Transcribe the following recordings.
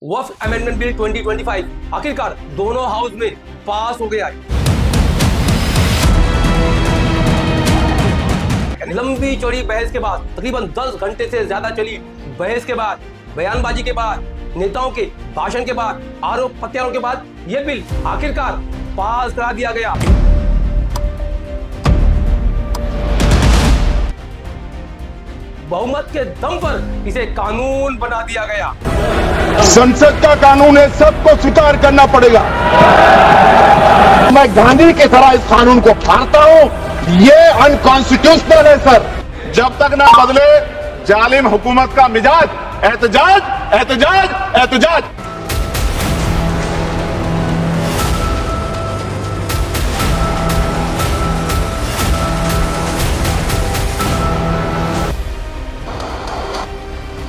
वक्फ amendment bill 2025 आखिरकार दोनों house में पास हो गया है। लंबी चौड़ी बहस के बाद, तकरीबन 10 घंटे से ज्यादा चली बहस के बाद, बयानबाजी के बाद, नेताओं के भाषण के बाद, आरोप प्रत्यारोप के बाद यह बिल आखिरकार पास करा दिया गया। बहुमत के दम पर इसे कानून बना दिया गया। संसद का कानून है, सबको स्वीकार करना पड़ेगा। मैं गांधी की तरह इस कानून को फाड़ता हूं। ये अनकॉन्स्टिट्यूशनल है सर। जब तक ना बदले जालिम हुकूमत का मिजाज, एहतजाज एहतजाज एहतजाज।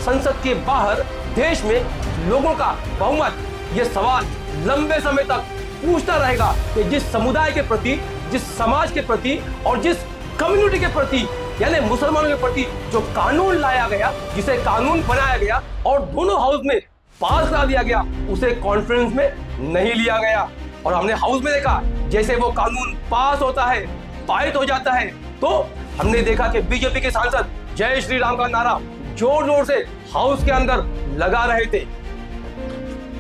संसद के बाहर देश में लोगों का बहुमत ये सवाल लंबे समय तक पूछता रहेगा कि जिस समुदाय के प्रति, जिस समाज के प्रति और जिस कम्युनिटी के प्रति यानी मुसलमानों के प्रति जो कानून लाया गया, जिसे कानून बनाया गया और दोनों हाउस में पास करा दिया गया, उसे कॉन्फ्रेंस में नहीं लिया गया। और हमने हाउस में देखा जैसे वो कानून पास होता है, पारित हो जाता है, तो हमने देखा कि बीजेपी के सांसद जय श्री राम का नारा जोर जोर से हाउस के अंदर लगा रहे थे।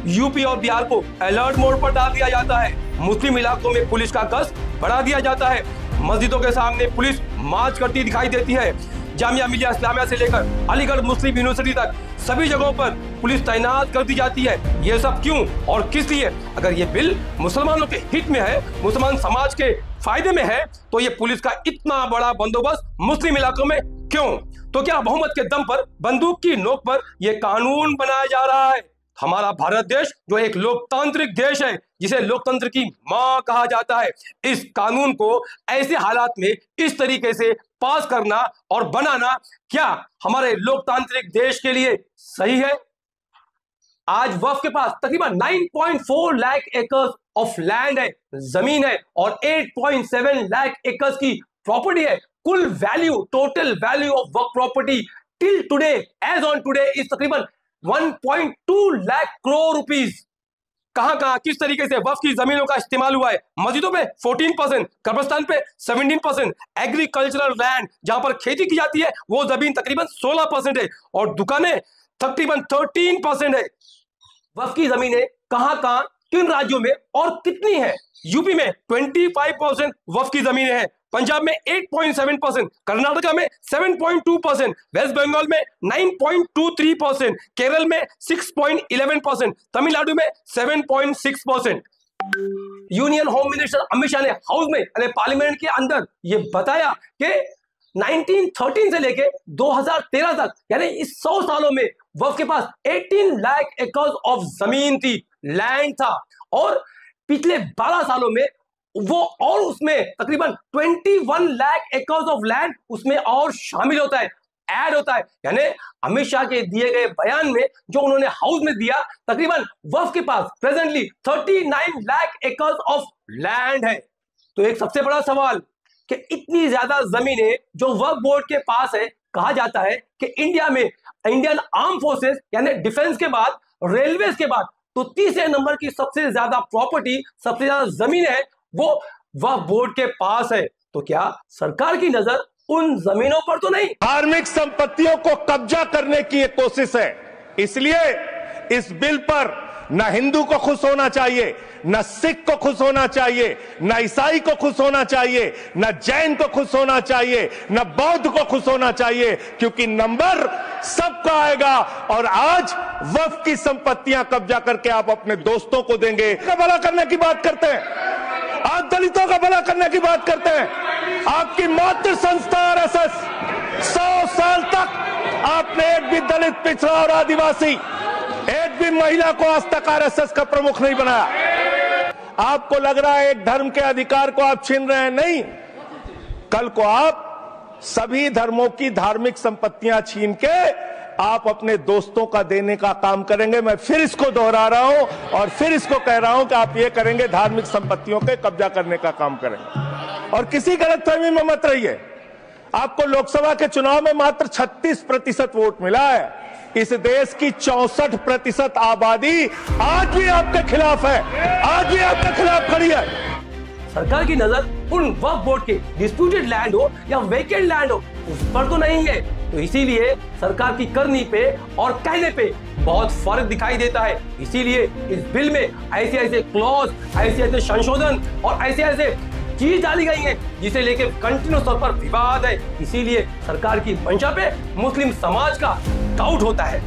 यूपी और बिहार को अलर्ट मोड पर डाल दिया जाता है। मुस्लिम इलाकों में पुलिस का गश्त बढ़ा दिया जाता है। मस्जिदों के सामने पुलिस मार्च करती दिखाई देती है। जामिया मिलिया इस्लामिया से लेकर अलीगढ़ मुस्लिम यूनिवर्सिटी तक सभी जगहों पर पुलिस तैनात कर दी जाती है। ये सब क्यों और किस लिए? अगर ये बिल मुसलमानों के हित में है, मुसलमान समाज के फायदे में है, तो ये पुलिस का इतना बड़ा बंदोबस्त मुस्लिम इलाकों में क्यों? तो क्या बहुमत के दम पर, बंदूक की नोक पर यह कानून बनाया जा रहा है? हमारा भारत देश जो एक लोकतांत्रिक देश है, जिसे लोकतंत्र की मां कहा जाता है, इस कानून को ऐसे हालात में इस तरीके से पास करना और बनाना क्या हमारे लोकतांत्रिक देश के लिए सही है? आज वक्फ के पास तकरीबन 9.4 लाख एकड़ ऑफ लैंड है, जमीन है, और 8.7 लाख एकड़ की प्रॉपर्टी है। कुल वैल्यू, टोटल वैल्यू ऑफ वक्फ property till today, as on today, is तकरीबन 1.2 लाख करोड़ रुपीस। कहां किस तरीके से वक्फ की जमीनों का इस्तेमाल हुआ है? मस्जिदों पे 14%, कब्रिस्तान पे 17%, एग्रीकल्चरल लैंड जहां पर खेती की जाती है वो जमीन तकरीबन 16% है, और दुकानें तकरीबन 13% है। वक्फ की जमीनें कहां किन राज्यों में और कितनी है? यूपी में 25% वक्फ की जमीनें हैं, पंजाब में 8.7%, कर्नाटका में 7.2%, वेस्ट बंगाल में 9.23%, केरल में 6.11%, तमिलनाडु में 7.6%। Union home minister Amit Shah ने हाउस में यानी पार्लियामेंट के अंदर ये बताया कि 1913 से लेके 2013 तक यानी इस 100 सालों में वक्फ के पास 18 लाख एकड़ ऑफ जमीन थी, लैंड था, और पिछले 12 सालों में वो और उसमें तकरीबन 21 लाख एकड़ ऑफ लैंड उसमें और शामिल होता है, ऐड होता है। यानी अमित शाह के दिए गए बयान में जो उन्होंने हाउस में दिया, तकरीबन वक्फ के पास प्रेजेंटली 39 लाख एकड़ ऑफ लैंड है। तो एक सबसे बड़ा सवाल कि इतनी ज्यादा जमीनें जो वक्फ बोर्ड के पास है, कहा जाता है कि इंडिया में इंडियन आर्म फोर्सेस यानी डिफेंस के बाद, रेलवे के बाद, तो तीसरे नंबर की सबसे ज्यादा प्रॉपर्टी, सबसे ज्यादा जमीन है वो वक्फ बोर्ड के पास है। तो क्या सरकार की नजर उन जमीनों पर तो नहीं? धार्मिक संपत्तियों को कब्जा करने की एक कोशिश है। इसलिए इस बिल पर न हिंदू को खुश होना चाहिए, न सिख को खुश होना चाहिए, न ईसाई को खुश होना चाहिए, न जैन को खुश होना चाहिए, न बौद्ध को खुश होना चाहिए, क्योंकि नंबर सबका आएगा। और आज वक्फ की संपत्तियां कब्जा करके आप अपने दोस्तों को देंगे। का भला करने की बात करते हैं, आप दलितों का भला करने की बात करते हैं। आपकी मातृ संस्था आरएसएस 100 साल तक आपने एक भी दलित, पिछड़ा और आदिवासी, एक भी महिला को आज तक आरएसएस का प्रमुख नहीं बनाया। आपको लग रहा है एक धर्म के अधिकार को आप छीन रहे हैं, नहीं। कल को आप सभी धर्मों की धार्मिक संपत्तियां छीन के आप अपने दोस्तों का देने का काम करेंगे। मैं फिर इसको दोहरा रहा हूं और फिर इसको कह रहा हूं कि आप ये करेंगे, धार्मिक संपत्तियों के कब्जा करने का काम करेंगे। और किसी गलतफहमी में मत रहिए। आपको लोकसभा के चुनाव में मात्र 36% वोट मिला है। इस देश की 64% आबादी आज भी आपके खिलाफ है, आज भी आपके खिलाफ खड़ी है। सरकार की नजर उन वक्फ बोर्ड के डिस्प्यूटेड लैंड हो या वेकेंट लैंड हो उस पर तो नहीं है, तो इसीलिए सरकार की करनी पे और कहने पे बहुत फर्क दिखाई देता है। इसीलिए इस बिल में ऐसे ऐसे क्लॉज, ऐसे ऐसे संशोधन और ऐसे ऐसे चीज डाली गई है जिसे लेके कंटिन्यूस तौर पर विवाद है। इसीलिए सरकार की मंशा पे मुस्लिम समाज का डाउट होता है।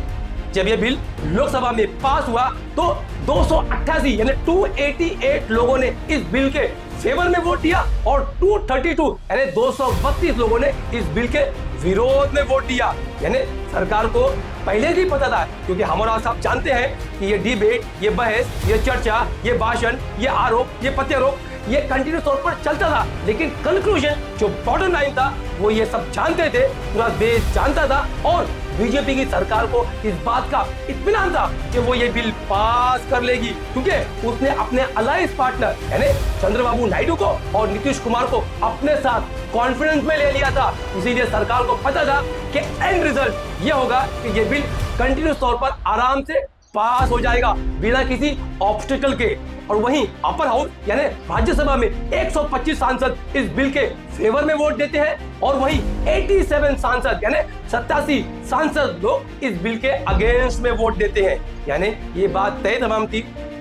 जब ये बिल लोकसभा में पास हुआ तो 288 यानी 288 लोगों ने इस बिल के फेवर में वोट दिया और 232 यानी 232 लोगों ने इस बिल के विरोध में वोट दिया। यानी सरकार को पहले ही पता था, क्योंकि हमारा साहब जानते हैं कि ये डिबेट, ये बहस, ये चर्चा, ये भाषण, ये आरोप, ये प्रत्यारोप ये कंटिन्यूस तौर पर चलता था, लेकिन कंक्लूजन जो बॉटम लाइन था वो ये सब जानते थे, पूरा देश जानता था और बीजेपी की सरकार को इस बात का इत्मीनान था कि वो ये बिल पास कर लेगी, क्योंकि उसने अपने अलायंस पार्टनर यानी चंद्रबाबू नायडू को और नीतीश कुमार को अपने साथ कॉन्फिडेंस में ले लिया था। इसीलिए सरकार को पता था कि एंड रिजल्ट ये होगा कि ये बिल कंटिन्यूस तौर पर आराम से पास हो जाएगा बिना किसी ऑब्स्टिकल के। और वहीं अपर हाउस यानी राज्यसभा में 125 सांसद इस बिल के फेवर में वोट देते हैं और वहीं 87 सांसद यानी 87 सांसद लोग इस बिल के अगेंस्ट में वोट देते हैं। यानी ये बात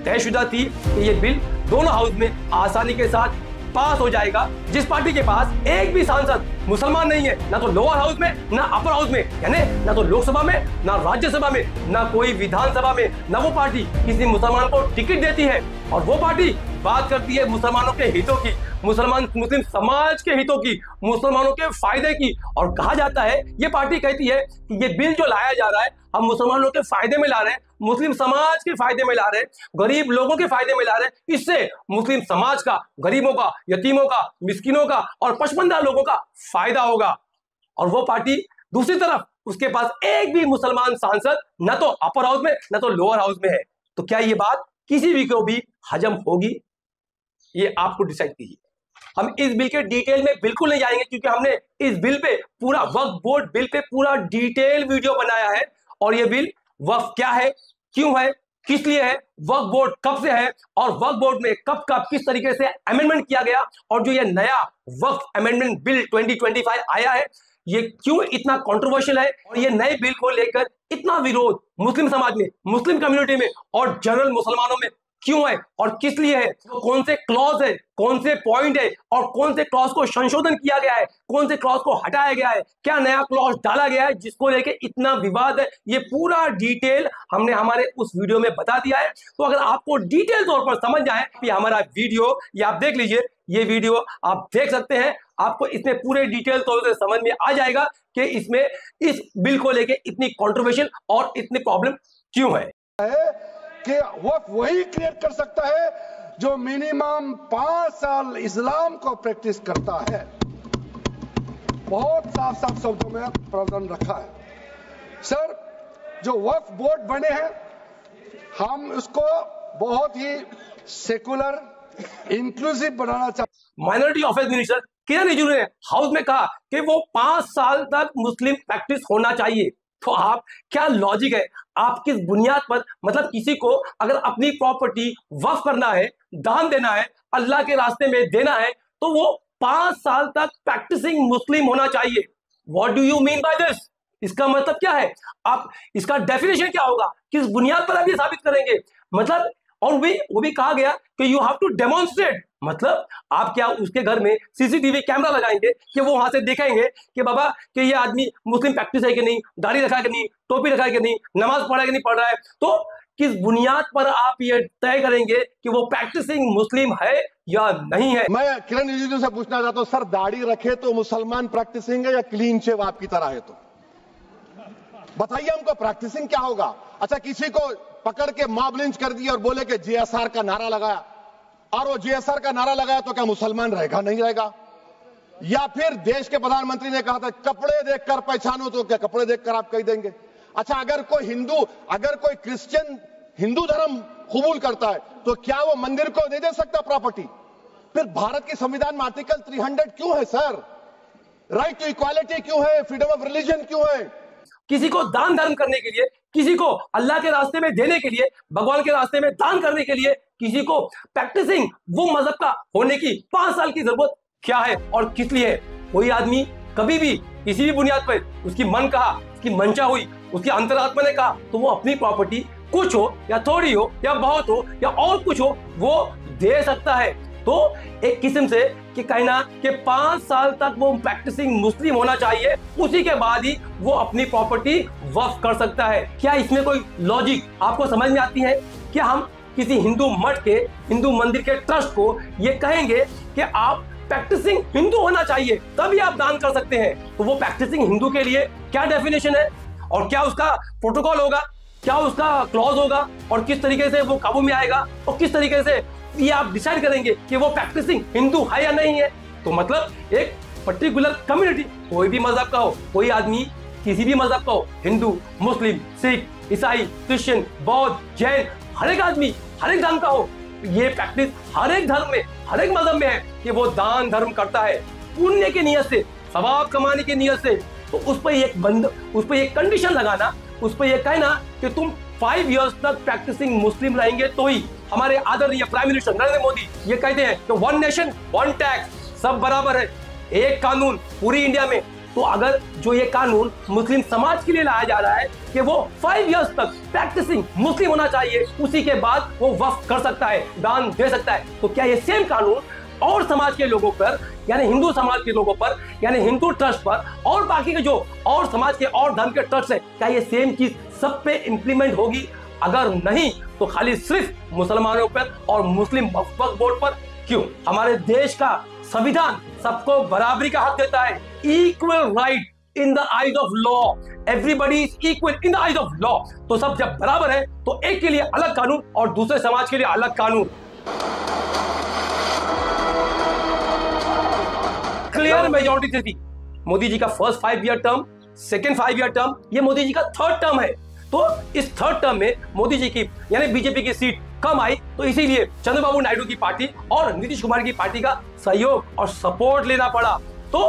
तयशुदा थी कि ये बिल दोनों हाउस में आसानी के साथ पास हो जाएगा। जिस पार्टी के पास एक भी सांसद मुसलमान नहीं है, ना तो लोअर हाउस में ना अपर हाउस में, यानी ना तो लोकसभा में ना राज्यसभा में ना कोई विधानसभा में, ना वो पार्टी किसी मुसलमान को टिकट देती है। और वो पार्टी बात करती है मुसलमानों के हितों की, मुस्लिम समाज के हितों की, मुसलमानों के फायदे की। और कहा जाता है, ये पार्टी कहती है कि ये बिल जो लाया जा रहा है हम मुसलमानों के फायदे में ला रहे हैं, मुस्लिम समाज के फायदे में ला रहे हैं, गरीब लोगों के फायदे में ला रहे हैं। इससे मुस्लिम समाज का, गरीबों का, यतीमों का, मिस्किनों का और पसमानदा लोगों का फायदा होगा। और वो पार्टी दूसरी तरफ उसके पास एक भी मुसलमान सांसद न तो अपर हाउस में न तो लोअर हाउस में है। तो क्या ये बात किसी भी को भी हजम होगी? ये आपको डिसाइड कीजिए। हम इस बिल के डिटेल में बिल्कुल नहीं जाएंगे, क्योंकि हमने इस बिल पे पूरा वक्फ बोर्ड बिल पे पूरा डिटेल वीडियो बनाया है। और ये बिल वक्फ क्या है, क्यों है, किस लिए है, वक्फ बोर्ड कब से है और वक्फ बोर्ड में कब कब किस तरीके से अमेंडमेंट किया गया, और जो ये नया वक्फ अमेंडमेंट बिल 2025 आया है ये क्यों इतना कंट्रोवर्शियल है और ये नए बिल को लेकर इतना विरोध मुस्लिम समाज में, मुस्लिम कम्युनिटी में और जनरल मुसलमानों में क्यों है और किस लिए है, तो कौन से क्लॉज है, कौन से पॉइंट है और कौन से क्लॉज को संशोधन किया गया है, कौन से क्लॉज को हटाया गया है, क्या नया क्लॉज डाला गया है जिसको लेके इतना विवाद है, ये पूरा डिटेल हमने हमारे उस वीडियो में बता दिया है। तो अगर आपको डिटेल तौर पर समझ जाए कि हमारा वीडियो, ये आप देख लीजिए, ये वीडियो आप देख सकते हैं, आपको इसमें पूरे डिटेल तौर से समझ में आ जाएगा कि इसमें इस बिल को लेके इतनी कंट्रोवर्शियल और इतनी प्रॉब्लम क्यों है। कि वक्फ वही क्रिएट कर सकता है जो मिनिमम 5 साल इस्लाम को प्रैक्टिस करता है। बहुत साफ साफ शब्दों में प्रावधान रखा है। सर, जो वक्फ बोर्ड बने हैं हम उसको बहुत ही सेकुलर, इंक्लूसिव बनाना चाहते। माइनॉरिटी अफेयर्स मिनिस्टर किरण रिजिजू ने हाउस में कहा कि वो 5 साल तक मुस्लिम प्रैक्टिस होना चाहिए। तो आप क्या लॉजिक है, आप किस बुनियाद पर, मतलब किसी को अगर अपनी प्रॉपर्टी वक्फ करना है, दान देना है, अल्लाह के रास्ते में देना है, तो वो 5 साल तक प्रैक्टिसिंग मुस्लिम होना चाहिए। What do you mean by this? इसका मतलब क्या है? आप इसका डेफिनेशन क्या होगा, किस बुनियाद पर आप ये साबित करेंगे? मतलब और वो भी कहा गया कि यू हैव टू डेमोन्स्ट्रेट, मतलब आप क्या उसके घर में सीसीटीवी कैमरा लगाएंगे कि वो वहां से देखेंगे कि बाबा कि ये आदमी मुस्लिम प्रैक्टिस है कि नहीं, दाढ़ी रखा है कि नहीं, टोपी रखा है कि नहीं, नमाज पढ़ा है कि नहीं पढ़ रहा है। तो किस बुनियाद पर आप ये तय करेंगे कि वो प्रैक्टिसिंग मुस्लिम है या नहीं है? मैं किरण रिजिजू से पूछना चाहता हूं, सर दाढ़ी रखे तो मुसलमान प्रैक्टिसिंग है या क्लीन शेव आपकी तरह है? तो बताइए हमको, प्रैक्टिसिंग क्या होगा? अच्छा, किसी को पकड़ के मॉब लिंच कर दिया और बोले कि जीएसआर का नारा लगाया, और वो जीएसआर का नारा लगाया तो क्या मुसलमान रहेगा? नहीं रहेगा। या फिर देश के प्रधानमंत्री ने कहा था कपड़े देखकर पहचानो, तो क्या कपड़े देखकर आप कह देंगे? अच्छा, अगर कोई हिंदू, अगर कोई क्रिश्चियन हिंदू धर्म कबूल करता है तो क्या वो मंदिर को दे सकता प्रॉपर्टी? फिर भारत के संविधान में आर्टिकल 300 क्यों है सर? राइट टू इक्वालिटी क्यों है? फ्रीडम ऑफ रिलीजन क्यों है? किसी को दान धर्म करने के लिए, किसी को अल्लाह के रास्ते में देने के लिए, भगवान के रास्ते में दान करने के लिए, किसी को प्रैक्टिसिंग वो मजहब का होने की 5 साल की जरूरत क्या है और किस लिए है? कोई आदमी कभी भी किसी भी बुनियाद पर उसकी मन कहा, उसकी मंशा हुई, उसकी अंतरात्मा ने कहा, तो वो अपनी प्रॉपर्टी कुछ हो या थोड़ी हो या बहुत हो या और कुछ हो, वो दे सकता है। तो एक किस्म से कि कहना कि 5 साल तक वो प्रैक्टिसिंग मुस्लिम होना चाहिए, उसी के बाद ही वो अपनी प्रॉपर्टी वक्फ कर सकता है। क्या इसमें कोई लॉजिक आपको समझ में आती है? क्या हम किसी हिंदू मठ के, हिंदू मंदिर के ट्रस्ट को ये कहेंगे कि आप प्रैक्टिसिंग हिंदू होना चाहिए तभी आप दान कर सकते हैं? तो वो प्रैक्टिसिंग हिंदू के लिए क्या डेफिनेशन है और क्या उसका प्रोटोकॉल होगा, क्या उसका क्लॉज होगा और किस तरीके से वो काबू में आएगा और किस तरीके से ये आप डिसाइड करेंगे कि वो प्रैक्टिसिंग हिंदू है या नहीं है? तो मतलब एक पर्टिकुलर कम्युनिटी, कोई भी मजहब का हो, कोई आदमी किसी भी मजहब का हो, हिंदू, मुस्लिम, सिख, ईसाई, क्रिश्चियन, बौद्ध, जैन, हर एक आदमी हर एक धर्म का हो, ये प्रैक्टिस हर एक धर्म में, हर एक मजहब में है कि वो दान धर्म करता है पुण्य की नियत से, सवाब कमाने की नियत से। तो उस पर एक कंडीशन लगाना, उस पर एक कहना कि तुम 5 इयर्स तक प्रैक्टिसिंग मुस्लिम रहेंगे तो ही। हमारे आदरणीय प्राइम मिनिस्टर नरेंद्र मोदी ये कहते हैं कि 1 नेशन 1 टैक्स, सब बराबर है, एक कानून पूरी इंडिया में। तो अगर जो ये कानून मुस्लिम समाज के लिए लाया जा रहा है कि वो 5 इयर्स तक प्रैक्टिसिंग मुस्लिम होना चाहिए, उसी के बाद वो वक्फ कर सकता है, दान दे सकता है, तो क्या ये सेम कानून और समाज के लोगों पर, यानी हिंदू समाज के लोगों पर, यानी हिंदू ट्रस्ट पर और बाकी के जो और समाज के और धर्म के ट्रस्ट है, क्या ये सेम चीज सब पे इंप्लीमेंट होगी? अगर नहीं तो खाली सिर्फ मुसलमानों पर और मुस्लिम वक्फ बोर्ड पर क्यों? हमारे देश का संविधान सबको बराबरी का हक देता है, equal right in the eyes of law, everybody is equal in the eyes of law. तो सब जब बराबर है तो एक के लिए अलग कानून और दूसरे समाज के लिए अलग कानून। क्लियर मेजॉरिटी थी मोदी जी का first 5 year term, second 5 year term, ये मोदी जी का 3rd टर्म है। तो इस 3rd टर्म में मोदी जी की यानी बीजेपी की सीट कम आई, तो इसीलिए चंद्रबाबू नायडू की पार्टी और नीतीश कुमार की पार्टी का सहयोग और सपोर्ट लेना पड़ा। तो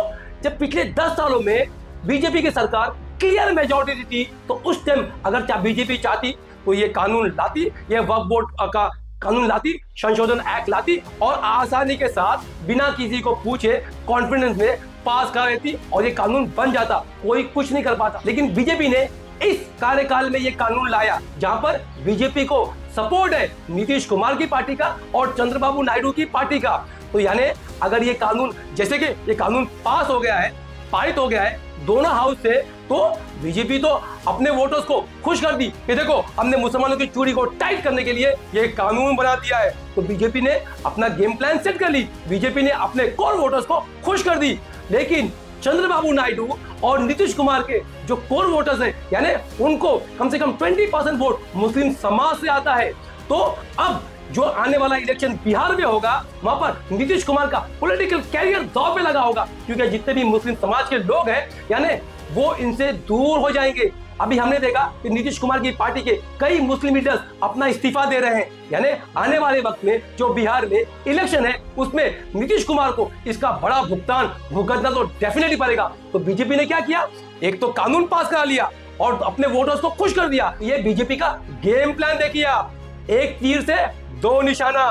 जब पिछले 10 सालों में बीजेपी की सरकार क्लियर मेजॉरिटी थी, तो उस टाइम अगर बीजेपी चाहती तो ये कानून लाती, ये वक्फ बोर्ड का कानून लाती, संशोधन एक्ट लाती और आसानी के साथ बिना किसी को पूछे कॉन्फिडेंस में पास कर देती और ये कानून बन जाता, कोई कुछ नहीं कर पाता। लेकिन बीजेपी ने इस कार्यकाल में ये कानून लाया जहां पर बीजेपी को सपोर्ट है नीतीश कुमार की पार्टी का और चंद्रबाबू नायडू की पार्टी का। तो यानी अगर ये कानून, जैसे कि ये कानून पास हो गया है, पारित हो गया है दोनों हाउस से, तो बीजेपी तो अपने वोटर्स को खुश कर दी कि देखो हमने मुसलमानों की चूड़ी को टाइट करने के लिए ये कानून बना दिया है। तो बीजेपी ने अपना गेम प्लान सेट कर ली, बीजेपी ने अपने कोर वोटर्स को खुश कर दी। लेकिन चंद्रबाबू नायडू और नीतीश कुमार के जो कोर वोटर्स हैं, यानी उनको कम से कम 20% वोट मुस्लिम समाज से आता है। तो अब जो आने वाला इलेक्शन बिहार में होगा, वहां पर नीतीश कुमार का पॉलिटिकल कैरियर दांव पे लगा होगा, क्योंकि जितने भी मुस्लिम समाज के लोग हैं यानी वो इनसे दूर हो जाएंगे। अभी हमने देखा कि नीतीश कुमार की पार्टी के कई मुस्लिम लीडर्स अपना इस्तीफा दे रहे हैं, यानी आने वाले वक्त में जो बिहार में इलेक्शन है उसमें नीतीश कुमार को इसका बड़ा भुगतान भुगतना तो डेफिनेटली पड़ेगा। तो बीजेपी ने क्या किया, एक तो कानून पास करा लिया और अपने वोटर्स को खुश कर दिया। ये बीजेपी का गेम प्लान देखिए आप, एक तीर से 2 निशाना।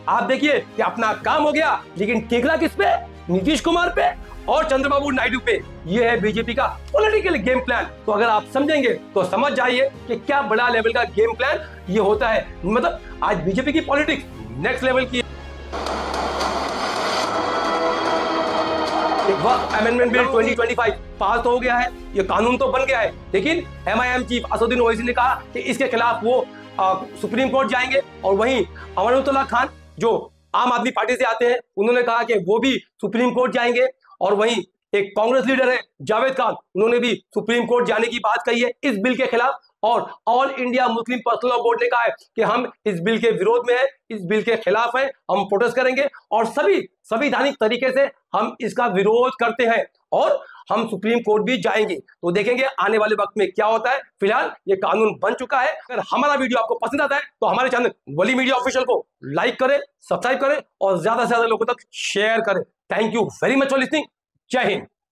आप देखिए कि अपना काम हो गया, लेकिन टिकला किस पे? नीतीश कुमार पे और चंद्रबाबू नायडू पे। ये है बीजेपी का पॉलिटिकल गेम प्लान। तो अगर आप समझेंगे तो समझ जाइए कि क्या बड़ा लेवल का गेम प्लान ये होता है। मतलब आज बीजेपी की पॉलिटिक्स नेक्स्ट लेवल की। एक वक्त अमेंडमेंट बिल 2025 पास तो हो गया है, ये कानून तो बन गया है, लेकिन एमआईएम चीफ असदुद्दीन ओवैसी ने कहा कि इसके खिलाफ वो सुप्रीम कोर्ट जाएंगे। और वहीं अमानुल्लाह खान जो आम आदमी पार्टी से आते हैं, उन्होंने कहा कि वो भी सुप्रीम कोर्ट जाएंगे। और वहीं एक कांग्रेस लीडर है जावेद खान, उन्होंने भी सुप्रीम कोर्ट जाने की बात कही है इस बिल के खिलाफ। और all India Muslim personal law board ने कहा है कि हम इस बिल के विरोध में है, इस बिल के खिलाफ है, हम प्रोटेस्ट करेंगे और सभी संवैधानिक तरीके से हम इसका विरोध करते हैं और हम सुप्रीम कोर्ट भी जाएंगे। तो देखेंगे आने वाले वक्त में क्या होता है। फिलहाल ये कानून बन चुका है। अगर हमारा वीडियो आपको पसंद आता है तो हमारे चैनल वली मीडिया ऑफिशियल को लाइक करें, सब्सक्राइब करें और ज्यादा से ज्यादा लोगों तक शेयर करें। Thank you very much for listening. जय हिंद।